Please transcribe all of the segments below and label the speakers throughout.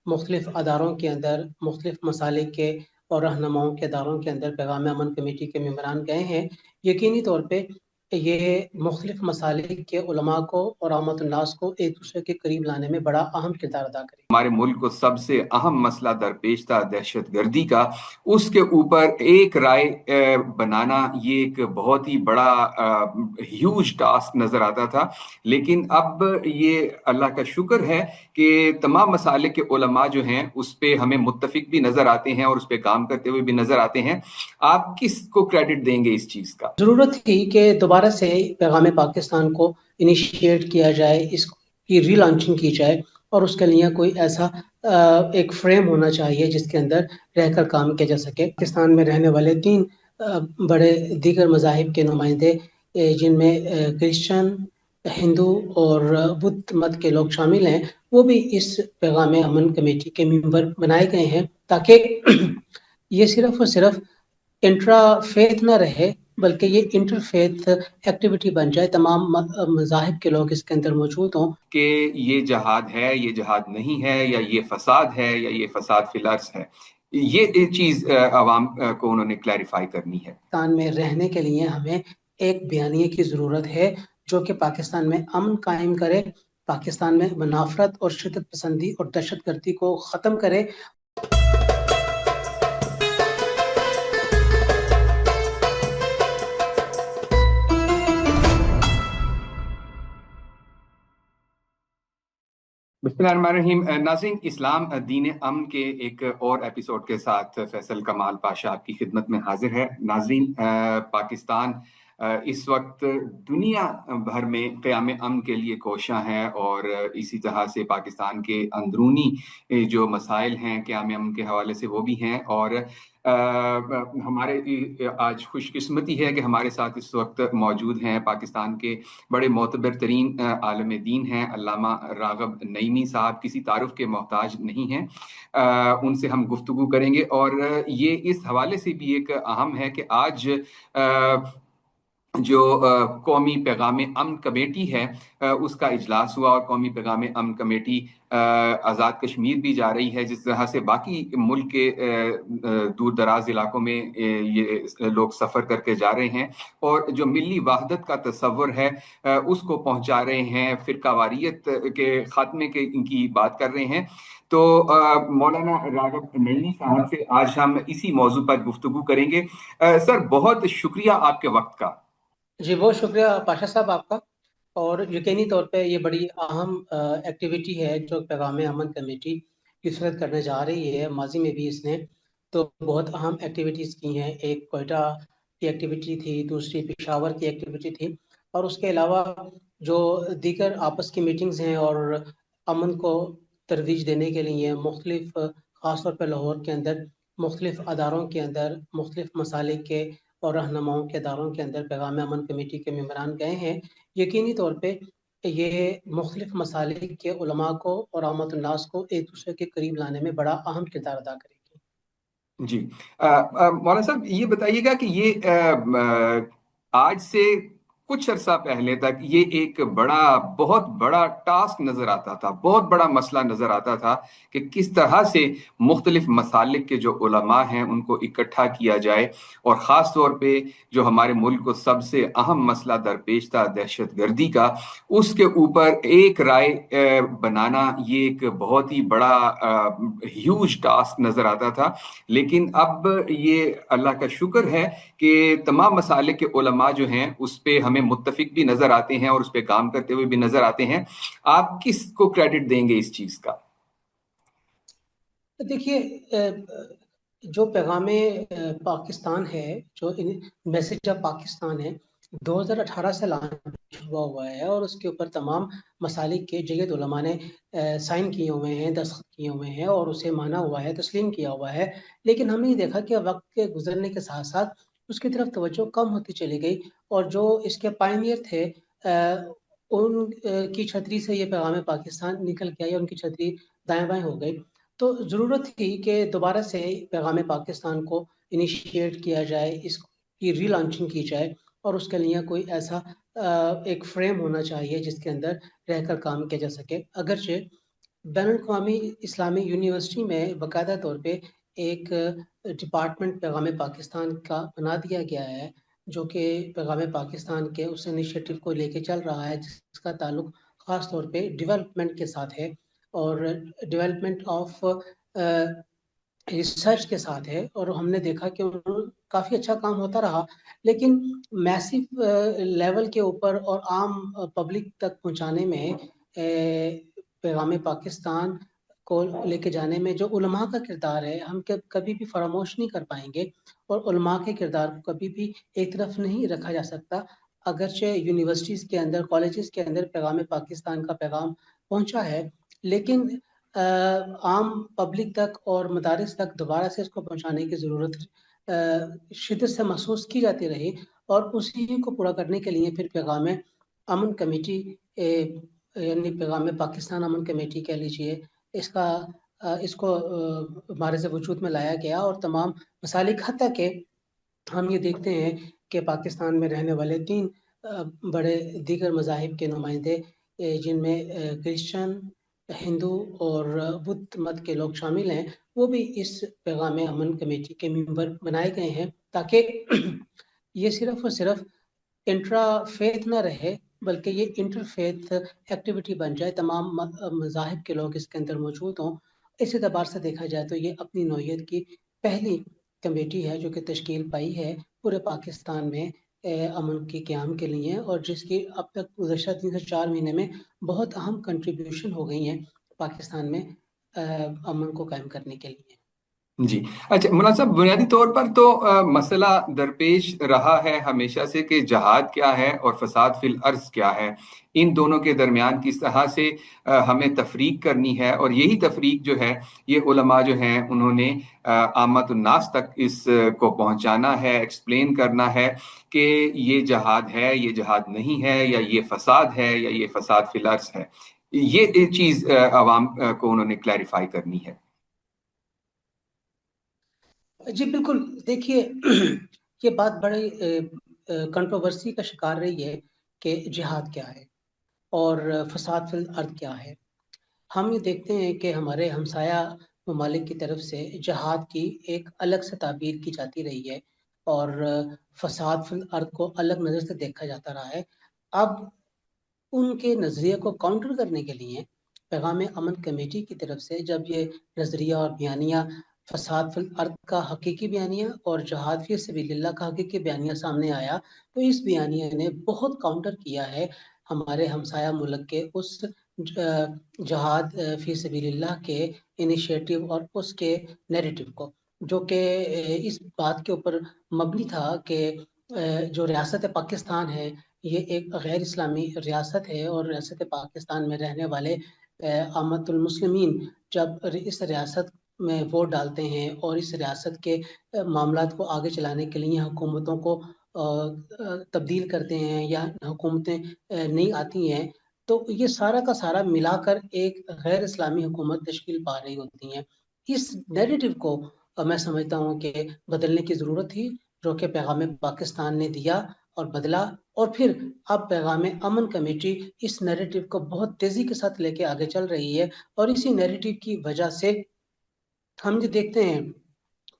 Speaker 1: مختلف اداروں کے اندر مختلف مسالک کے اور رہنماؤں کے اداروں کے اندر پیغام امن کمیٹی کے ممبران گئے ہیں، یقینی طور پہ یہ مختلف مسالک کے علماء کو اور عامة الناس کو ایک دوسرے کے قریب لانے میں بڑا اہم کردار ادا کرے گی۔
Speaker 2: ہمارے ملک کو سب سے اہم مسئلہ درپیش تھا دہشت گردی کا، اس کے اوپر ایک رائے بنانا یہ ایک بہت ہی بڑا ہیوج ٹاسک نظر آتا تھا، لیکن اب یہ اللہ کا شکر ہے کہ تمام مسالک کے علماء جو ہیں اس پہ ہمیں متفق بھی نظر آتے ہیں اور اس پہ کام کرتے ہوئے بھی نظر آتے ہیں۔ آپ کس کو کریڈٹ دیں گے اس چیز کا؟
Speaker 1: ضرورت تھی کہ دوبارہ سے پیغام پاکستان کو انیشیٹ کیا جائے، اس کی ری لانچنگ کی جائے، اور اس کے لیے کوئی ایسا ایک فریم ہونا چاہیے جس کے اندر رہ کر کام کیا جا سکے۔ پاکستان میں رہنے والے 3 بڑے دیگر مذاہب کے نمائندے، جن میں کرسچن، ہندو اور بدھ مت کے لوگ شامل ہیں، وہ بھی اس پیغام امن کمیٹی کے ممبر بنائے گئے ہیں، تاکہ یہ صرف اور صرف انٹرا فیتھ نہ رہے بلکہ یہ انٹر فیتھ ایکٹیویٹی بن جائے، تمام مذاہب کے لوگ اس کے اندر موجود ہوں۔
Speaker 2: کہ یہ جہاد ہے، یہ جہاد نہیں ہے، یا یہ فساد ہے، یا یہ فساد فی الارض ہے، یہ چیز عوام کو انہوں نے کلیریفائی کرنی ہے۔
Speaker 1: پاکستان میں رہنے کے لیے ہمیں ایک بیانیے کی ضرورت ہے جو کہ پاکستان میں امن قائم کرے، پاکستان میں منافرت اور شدت پسندی اور دہشت گردی کو ختم کرے۔
Speaker 2: بسم اللہ الرحمن الرحیم۔ ناظرین، اسلام دین امن کے ایک اور ایپیسوڈ کے ساتھ فیصل کمال پاشا آپ کی خدمت میں حاضر ہے۔ ناظرین، پاکستان اس وقت دنیا بھر میں قیام امن کے لیے کوشاں ہے، اور اسی طرح سے پاکستان کے اندرونی جو مسائل ہیں قیام امن کے حوالے سے وہ بھی ہیں، اور ہمارے آج خوش قسمتی ہے کہ ہمارے ساتھ اس وقت موجود ہیں پاکستان کے بڑے معتبر ترین عالم دین ہیں علامہ راغب نعیمی صاحب، کسی تعارف کے محتاج نہیں ہیں۔ ان سے ہم گفتگو کریں گے، اور یہ اس حوالے سے بھی ایک اہم ہے کہ آج جو قومی پیغام امن کمیٹی ہے اس کا اجلاس ہوا، اور قومی پیغام امن کمیٹی آزاد کشمیر بھی جا رہی ہے، جس طرح سے باقی ملک کے دور دراز علاقوں میں یہ لوگ سفر کر کے جا رہے ہیں، اور جو ملی وحدت کا تصور ہے اس کو پہنچا رہے ہیں، فرقہ واریت کے خاتمے کے ان کی بات کر رہے ہیں۔ تو مولانا راغب نعیمی صاحب سے آج ہم اسی موضوع پر گفتگو کریں گے۔ سر، بہت شکریہ آپ کے وقت کا۔
Speaker 1: جی، بہت شکریہ پاشا صاحب آپ کا، اور یقینی طور پہ یہ بڑی اہم ایکٹیویٹی ہے جو پیغام امن کمیٹی اس وقت کرنے جا رہی ہے۔ ماضی میں بھی اس نے تو بہت اہم ایکٹیویٹیز کی ہیں، ایک کوئٹہ کی ایکٹیویٹی تھی، دوسری پشاور کی ایکٹیویٹی تھی، اور اس کے علاوہ جو دیگر آپس کی میٹنگز ہیں اور امن کو ترویج دینے کے لیے مختلف، خاص طور پہ لاہور کے اندر مختلف اداروں کے اندر مختلف مسالک کے اور رہنماؤں کے اداروں کے اندر پیغام امن کمیٹی کے ممبران گئے ہیں، یقینی طور پہ یہ مختلف مسالک کے علماء کو اور عامة الناس کو ایک دوسرے کے قریب لانے میں بڑا اہم کردار ادا کرے گی۔
Speaker 2: جی، مولانا صاحب یہ بتائیے گا کہ یہ آج سے کچھ عرصہ پہلے تک یہ ایک بہت بڑا ٹاسک نظر آتا تھا، بہت بڑا مسئلہ نظر آتا تھا کہ کس طرح سے مختلف مسالک کے جو علماء ہیں ان کو اکٹھا کیا جائے، اور خاص طور پہ جو ہمارے ملک کو سب سے اہم مسئلہ درپیش تھا دہشت گردی کا، اس کے اوپر ایک رائے بنانا یہ ایک بہت ہی بڑا ہیوج ٹاسک نظر آتا تھا، لیکن اب یہ اللہ کا شکر ہے کہ تمام مسالک کے علماء جو ہیں اس پہ ہمیں متفق بھی نظر آتے ہیں اور اس پہ کام کرتے ہوئے بھی نظر آتے ہیں۔ آپ کس کو کریڈٹ دیں گے اس چیز کا؟
Speaker 1: دیکھیے، جو پیغام پاکستان ہے، جو میسج آف پاکستان ہے، 2018 سے لانچ ہوا ہے، اور اس کے اوپر تمام مسالک کے جید علماء نے سائن کیے ہوئے ہیں، دستخط کیے ہوئے ہیں، اور اسے مانا ہوا ہے، تسلیم کیا ہوا ہے، لیکن ہم نے دیکھا کہ وقت کے گزرنے کے ساتھ ساتھ اس کی طرف توجہ کم ہوتی چلی گئی، اور جو اس کے پائنیئر تھے ان کی چھتری سے یہ پیغام پاکستان نکل کے آئی، ان کی چھتری دائیں بائیں ہو گئی۔ تو ضرورت تھی کہ دوبارہ سے پیغام پاکستان کو انیشیٹ کیا جائے، اس کی ری لانچنگ کی جائے، اور اس کے لیے کوئی ایسا ایک فریم ہونا چاہیے جس کے اندر رہ کر کام کیا جا سکے۔ اگرچہ बैन अवी इस्लामी यूनिवर्सिटी में बाकायदा तौर पे एक डिपार्टमेंट पैगाम पाकिस्तान का बना दिया गया है, जो कि पैगाम पाकिस्तान के उस इनिशिएटिव को लेके चल रहा है जिसका ताल्लुक ख़ास तौर पे डेवलपमेंट के साथ है और डेवलपमेंट ऑफ रिसर्च के साथ है। और हमने देखा कि काफ़ी अच्छा काम होता रहा, लेकिन मैसिव लेवल के ऊपर और आम पब्लिक तक पहुंचाने में पैगाम पाकिस्तान को लेके जाने में जो उलमा का किरदार है, हम कभी भी फरामोश नहीं कर पाएंगे। और उलमा के किरदार को कभी भी एक तरफ नहीं रखा जा सकता। अगरचे यूनिवर्सिटीज़ के अंदर, कॉलेजेस के अंदर पैगाम पाकिस्तान का पैगाम पहुंचा है, लेकिन आम पब्लिक तक और मदारिस तक दोबारा से इसको पहुंचाने की ज़रूरत शिद्दत से महसूस की जाती रही। और उसी को पूरा करने के लिए फिर पैगाम अमन कमेटी, यानी पैगाम पाकिस्तान अमन कमेटी कह लीजिए, इसको हमारे से वजूद में लाया गया। और तमाम मसालिक, हत्ता के हम ये देखते हैं कि पाकिस्तान में रहने वाले 3 बड़े दीगर मज़ाहिब के नुमाइंदे, जिनमें क्रिश्चियन, हिंदू और बुद्ध मत के लोग शामिल हैं, वो भी इस पैगाम अमन कमेटी के मेंबर बनाए गए हैं, ताकि ये सिर्फ और सिर्फ इंट्रा फेथ ना रहे, बल्कि ये इंटरफेथ एक्टिविटी बन जाए, तमाम मज़ाहिब के लोग इसके अंदर मौजूद हों। इस एतबार से देखा जाए तो ये अपनी नौइयत की पहली कमेटी है जो कि तश्कील पाई है पूरे पाकिस्तान में अमन के क़याम के लिए, और जिसकी अब तक गुज़श्ता 3 से 4 महीने में बहुत अहम कंट्रीब्यूशन हो गई हैं पाकिस्तान में अमन को कायम करने के लिए।
Speaker 2: जी। अच्छा मौलाना साहब, बुनियादी तौर पर तो मसला दरपेश रहा है हमेशा से कि जहाद क्या है और फसाद फिल अर्ज क्या है। इन दोनों के दरमियान किस तरह से हमें तफरीक करनी है, और यही तफरीक जो है ये उलमा जो हैं उन्होंने आमत उन्नास तक इस को पहुंचाना है, एक्सप्लेन करना है कि ये जहाद है, ये जहाद नहीं है, या ये फसाद है, या ये फसाद फिल अर्ज है। ये चीज़ आवाम को उन्होंने क्लैरिफाई करनी है।
Speaker 1: जी बिल्कुल, देखिए ये बात बड़ी कंट्रोवर्सी का शिकार रही है कि जिहाद क्या है और फसाद फिल अर्द क्या है। हम ये देखते हैं कि हमारे हमसाया ममालिक की तरफ से जिहाद की एक अलग से ताबीर की जाती रही है और फसाद फिल अर्द को अलग नज़र से देखा जाता रहा है। अब उनके नज़रिए को काउंटर करने के लिए पैगाम अमन कमेटी की तरफ से जब ये नज़रिया और बयानिया, फसाद फिल अर्द का हकीकी बयानिया और जहाद फी सबिलिल्लाह का हकीकी बयानिया सामने आया, तो इस बयानिया ने बहुत काउंटर किया है हमारे हमसाया मुल्क के उस जहाद फी सबिलिल्लाह के इनिशिएटिव और उसके नैरेटिव को, जो कि इस बात के ऊपर मबनी था कि जो रियासत पाकिस्तान है ये एक गैर इस्लामी रियासत है, और रियासत पाकिस्तान में रहने वाले अम्मतुल मुस्लिमीन जब इस रियासत में वोट डालते हैं और इस रियासत के मामलात को आगे चलाने के लिए हुकूमतों को तब्दील करते हैं या हुकूमतें नहीं आती हैं, तो ये सारा का सारा मिलाकर एक गैर इस्लामी हुकूमत तश्कील पा रही होती हैं। इस नैरेटिव को मैं समझता हूँ कि बदलने की ज़रूरत थी, जो कि पैगाम पाकिस्तान ने दिया और बदला। और फिर अब पैगाम अमन कमेटी इस नैरेटिव को बहुत तेजी के साथ लेके आगे चल रही है, और इसी नैरेटिव की वजह से हम ये देखते हैं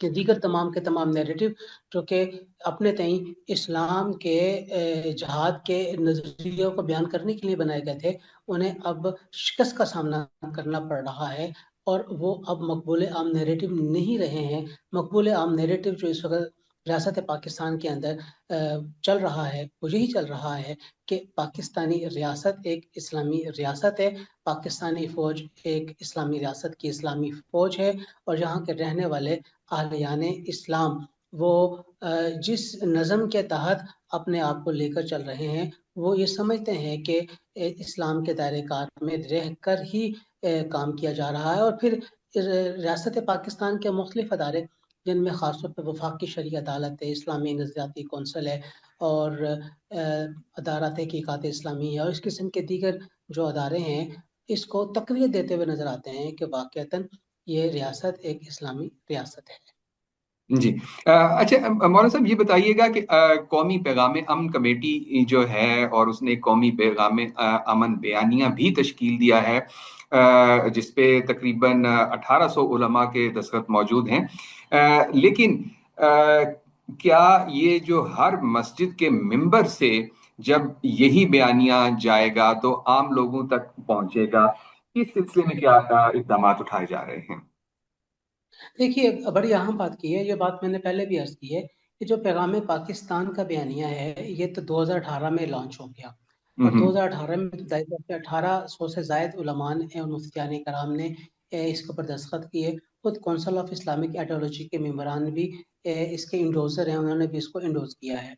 Speaker 1: कि दीगर तमाम के तमाम नैरेटिव जो कि अपने तई इस्लाम के जहाद के नज़रियों को बयान करने के लिए बनाए गए थे, उन्हें अब शिकस्त का सामना करना पड़ रहा है, और वो अब मकबूल आम नैरेटिव नहीं रहे हैं। मकबूल आम नैरेटिव जो इस वक्त रियासत पाकिस्तान के अंदर चल रहा है वो यही चल रहा है कि पाकिस्तानी रियासत एक इस्लामी रियासत है, पाकिस्तानी फ़ौज एक इस्लामी रियासत की इस्लामी फ़ौज है, और यहाँ के रहने वाले आलियाने इस्लाम वो जिस नज़म के तहत अपने आप को लेकर चल रहे हैं, वो ये समझते हैं कि इस्लाम के दायरे कार में रह कर ही काम किया जा रहा है। और फिर रियासत पाकिस्तान के मुख्तलिफ अदारे, जिनमें ख़ासतौर पर वफाकी शरई अदालत है, इस्लामी नज़रियाती कौंसल है और अदारा तहकीकात इस्लामी है और इस किस्म के दीगर जो अदारे हैं, इसको तक़वियत देते हुए नज़र आते हैं कि वाक़ईतन ये रियासत एक इस्लामी रियासत है।
Speaker 2: जी। अच्छा मौलाना साहब, ये बताइएगा कि कौमी पैगाम अमन कमेटी जो है और उसने कौमी पैगाम अमन बयानिया भी तश्कील दिया है, जिस पे तकरीबन 1800 उलमा के दस्तखत मौजूद हैं। लेकिन क्या ये जो हर मस्जिद के मिंबर से जब यही बयानिया जाएगा तो आम लोगों तक पहुंचेगा? इस सिलसिले में क्या इकदाम उठाए जा रहे हैं?
Speaker 1: देखिए, बड़ी अहम बात की है, ये बात मैंने पहले भी अर्ज की है कि जो पैगाम पाकिस्तान का बयानिया है, ये तो 2018 में लॉन्च हो गया। और
Speaker 2: हम्म।
Speaker 1: 2018 में तो जाहिर तौर पे 1800 से जायद उलमा ने और मुफ्तियान कराम ने इसके ऊपर दस्तखत किए। खुद कौंसिल ऑफ इस्लामिक आइडियोलॉजी के मेम्बरान भी इसके इंडोजर हैं, उन्होंने भी इसको इंडोज किया है।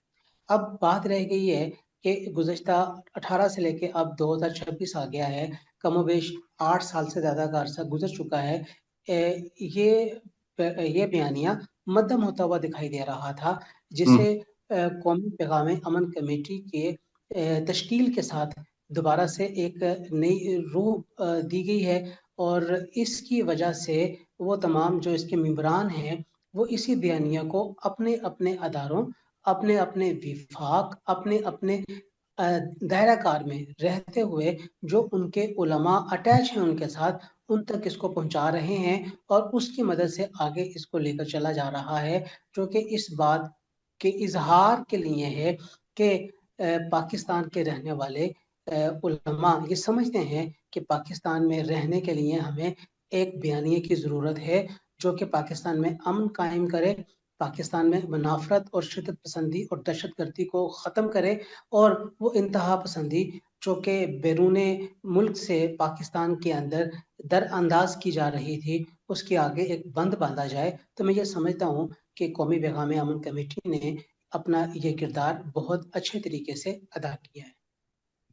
Speaker 1: अब बात रह गई है कि गुज़श्ता 18 से लेके अब 2026 आ गया है, कमोबेश 8 साल से ज़्यादा का अरसा गुजर चुका है। ये ये बयानिया मध्यम होता हुआ दिखाई दे रहा था,
Speaker 2: हम्म।
Speaker 1: जिसे कौमी पैगाम अमन कमेटी के तश्कील के साथ दोबारा से एक नई रूह दी गई है। और इसकी वजह से वो तमाम जो इसके मेंबरान हैं, वो इसी बयानिया को अपने अपने अदारों, अपने अपने विफाक, अपने अपने दायरा कार में रहते हुए जो उनके उलमा अटैच हैं उनके साथ, उन तक इसको पहुंचा रहे हैं। और उसकी मदद से आगे इसको लेकर चला जा रहा है, जो कि इस बात के इजहार के लिए है कि पाकिस्तान के रहने वाले उलमा ये समझते हैं कि पाकिस्तान में रहने के लिए हमें एक बयानिए की ज़रूरत है, जो कि पाकिस्तान में अमन कायम करे, पाकिस्तान में मुनाफरत और शिदत पसंदी और दहशत गर्दी को ख़त्म करे। और वो इंतहा पसंदी जो कि बैरून मुल्क से पाकिस्तान के अंदर दर अंदाज की जा रही थी, उसके आगे एक बंद बांधा जाए। तो मैं ये समझता हूँ कि कौमी पैगाम अमन कमेटी ने अपना ये किरदार बहुत अच्छे तरीके से अदा किया है।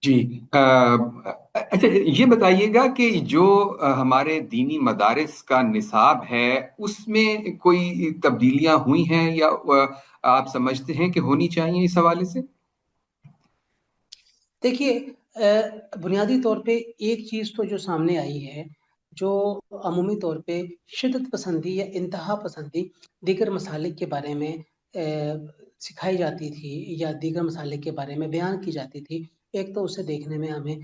Speaker 2: जी। अच्छा, ये बताइएगा कि जो हमारे दीनी मदारिस का निसाब है उसमें कोई तब्दीलियां हुई हैं या आप समझते हैं कि होनी चाहिए इस हवाले से?
Speaker 1: देखिए, बुनियादी तौर पे एक चीज़ तो जो सामने आई है, जो अमूमी तौर पे शिदत पसंदी या इंतहा पसंदी दीगर मसालिक के बारे में सिखाई जाती थी या दीगर मसालिक के बारे में बयान की जाती थी, एक तो उसे देखने में हमें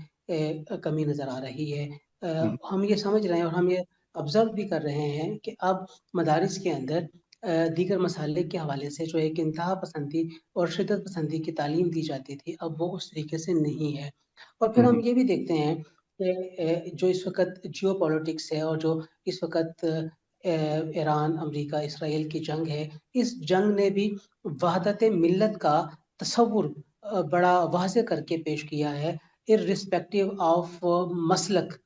Speaker 1: कमी नज़र आ रही है।
Speaker 2: हम्म।
Speaker 1: हम ये समझ रहे हैं और हम ये ऑब्जर्व भी कर रहे हैं कि अब मदारिस के अंदर दीगर मसालिक के हवाले से जो एक इंतहा पसंदी और शिदत पसंदी की तालीम दी जाती थी, अब वो उस तरीके से नहीं है। और फिर हम
Speaker 2: हम्म।
Speaker 1: ये भी देखते हैं कि जो इस वक्त जियो पॉलिटिक्स है और जो इस वक्त ईरान, अमेरिका, इसराइल की जंग है, इस जंग ने भी वहदत मिल्लत का तस्वुर बड़ा वाज़े करके पेश किया है, इर्रिस्पेक्टिव ऑफ मसलक,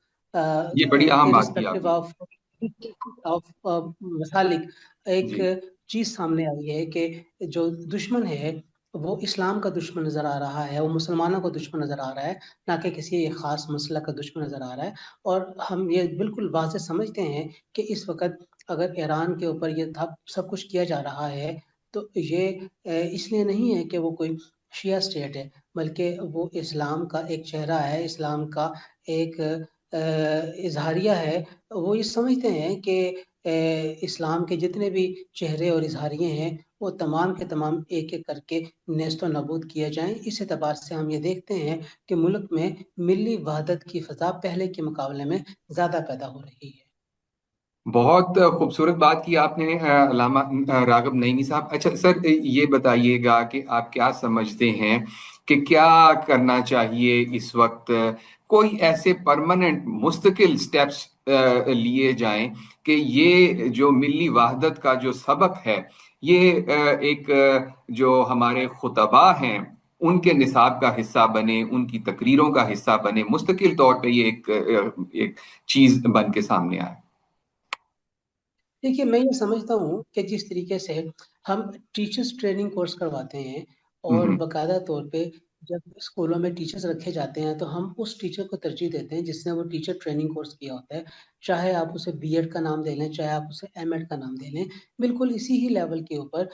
Speaker 2: ये बड़ी अहम बात की
Speaker 1: इर्रिस्पेक्टिव
Speaker 2: आपने।
Speaker 1: ऑफ ऑफ मसालिक। एक
Speaker 2: जी।
Speaker 1: चीज सामने आई है कि जो दुश्मन है वो इस्लाम का दुश्मन नजर आ रहा है, वो मुसलमानों का दुश्मन नजर आ रहा है, ना कि किसी एक खास मसला का दुश्मन नजर आ रहा है। और हम ये बिल्कुल वाज़ेह समझते हैं कि इस वक्त अगर ईरान के ऊपर ये सब कुछ किया जा रहा है, तो ये इसलिए नहीं है कि वो कोई शिया स्टेट है, बल्कि वो इस्लाम का एक चेहरा है, इस्लाम का एक इजहारिया है। वो ये समझते हैं कि इस्लाम के जितने भी चेहरे और इजहारिये हैं, वो तमाम के तमाम एक एक करके नेस्तो नाबूद किए जाएं। इस एतबार से हम ये देखते हैं कि मुल्क में मिली वहदत की फ़ज़ा पहले के मुकाबले में ज़्यादा पैदा हो रही है।
Speaker 2: बहुत खूबसूरत बात की आपने अल्लामा राग़िब नईमी साहब। अच्छा सर, ये बताइएगा कि आप क्या समझते हैं कि क्या करना चाहिए इस वक्त? कोई ऐसे परमानेंट मुस्तकिल स्टेप्स लिए जाएं कि ये जो मिली वहदत का जो सबक है, ये एक जो हमारे खुतबा हैं उनके निसाब का हिस्सा बने, उनकी तकरीरों का हिस्सा बने, मुस्तकिल तौर पे ये एक चीज बन के सामने आए।
Speaker 1: देखिए, मैं ये समझता हूँ कि जिस तरीके से हम टीचर्स ट्रेनिंग कोर्स करवाते हैं और
Speaker 2: हम्म।
Speaker 1: बाकायदा तौर पे जब स्कूलों में टीचर्स रखे जाते हैं, तो हम उस टीचर को तरजीह देते हैं जिसने वो टीचर ट्रेनिंग कोर्स किया होता है। चाहे आप उसे बीएड का नाम दे लें, चाहे आप उसे एमएड का नाम दे लें, बिल्कुल इसी ही लेवल के ऊपर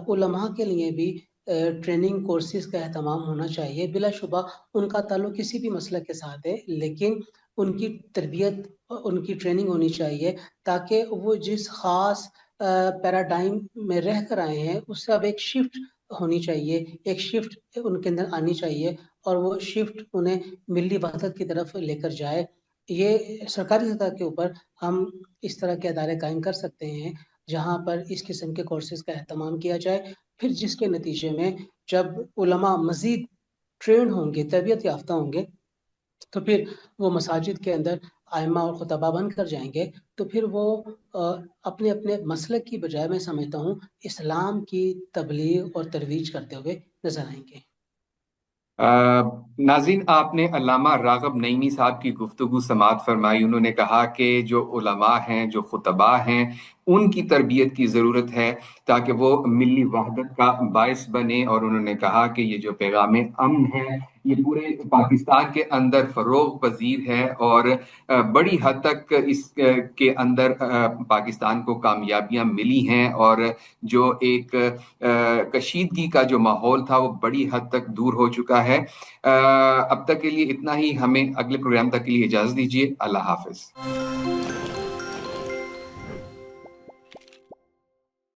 Speaker 1: उलमा के लिए भी ट्रेनिंग कोर्सेज का एहतमाम होना चाहिए। बिलाशुबा उनका ताल्लुक किसी भी मसले के साथ है, लेकिन उनकी तरबियत, उनकी ट्रेनिंग होनी चाहिए, ताकि वो जिस खास पैराडाइम में रह कर आए हैं उससे अब एक शिफ्ट होनी चाहिए, एक शिफ्ट उनके अंदर आनी चाहिए और वो शिफ्ट उन्हें मिली वहदत की तरफ लेकर जाए। یہ سرکاری سطح کے اوپر ہم اس طرح کے ادارے قائم کر سکتے ہیں جہاں پر اس قسم کے کورسز کا اہتمام کیا جائے، پھر جس کے نتیجے میں جب علماء مزید ٹرینڈ ہوں گے، تربیت یافتہ ہوں گے، تو پھر وہ مساجد کے اندر ائمہ اور خطبہ بن کر جائیں گے، تو پھر وہ اپنے اپنے مسلک کی بجائے میں سمجھتا ہوں اسلام کی تبلیغ اور ترویج کرتے ہوئے نظر آئیں گے۔
Speaker 2: ناظرین، آپ نے علامہ راغب نعیمی صاحب کی گفتگو سماعت فرمائی۔ انہوں نے کہا کہ جو علماء ہیں، جو خطباء ہیں، ان کی تربیت کی ضرورت ہے تاکہ وہ ملی وحدت کا باعث بنے، اور انہوں نے کہا کہ یہ جو پیغام امن ہے یہ پورے پاکستان کے اندر فروغ پذیر ہے، اور بڑی حد تک اس کے اندر پاکستان کو کامیابیاں ملی ہیں، اور جو ایک کشیدگی کا جو ماحول تھا وہ بڑی حد تک دور ہو چکا ہے۔ اب تک کے لیے اتنا ہی، ہمیں اگلے پروگرام تک کے لیے اجازت دیجیے۔ اللہ حافظ۔